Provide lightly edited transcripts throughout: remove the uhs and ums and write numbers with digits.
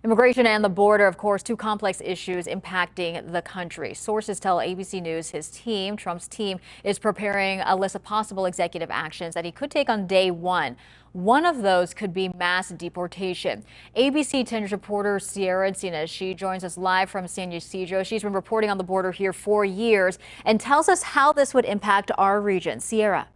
Immigration and the border, of course, two complex issues impacting the country. Sources tell ABC News Trump's team, is preparing a list of possible executive actions that he could take on day one. One of those could be mass deportation. ABC 10 reporter Sierra Encinas, she joins us live from San Ysidro. She's been reporting on the border here for years and tells us how this would impact our region. Sierra.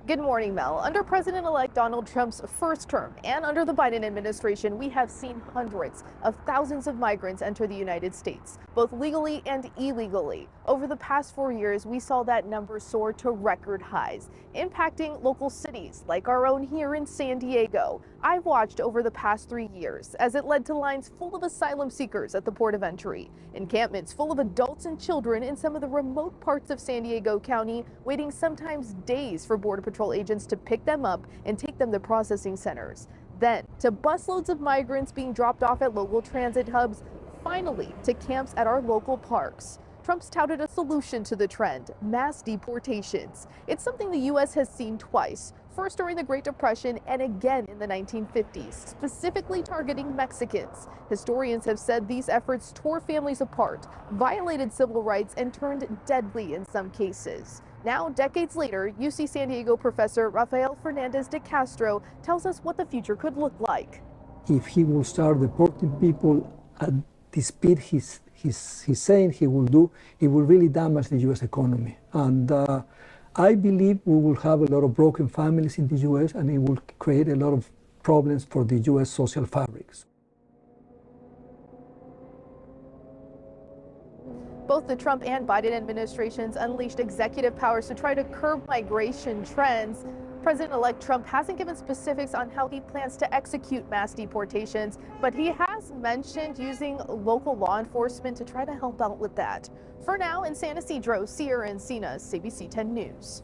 Good morning, Mel. Under President-elect Donald Trump's first term and under the Biden administration, we have seen hundreds of thousands of migrants enter the United States, both legally and illegally. Over the past 4 years, we saw that number soar to record highs, impacting local cities like our own here in San Diego. I've watched over the past 3 years as it led to lines full of asylum seekers at the port of entry, encampments full of adults and children in some of the remote parts of San Diego County, waiting sometimes days for Border Patrol agents to pick them up and take them to processing centers. Then to busloads of migrants being dropped off at local transit hubs, finally to camps at our local parks. Trump's touted a solution to the trend: mass deportations. It's something the U.S. has seen twice, first during the Great Depression and again in the 1950s, specifically targeting Mexicans. Historians have said these efforts tore families apart, violated civil rights, and turned deadly in some cases. Now, decades later, UC San Diego professor Rafael Fernandez de Castro tells us what the future could look like. If he will start deporting people at the speed he's saying he will do, it will really damage the U.S. economy. And I believe we will have a lot of broken families in the U.S. and it will create a lot of problems for the U.S. social fabrics. Both the Trump and Biden administrations unleashed executive powers to try to curb migration trends. President-elect Trump hasn't given specifics on how he plans to execute mass deportations, but he has mentioned using local law enforcement to try to help out with that. For now, in San Ysidro, Sierra Encinas, ABC 10 News.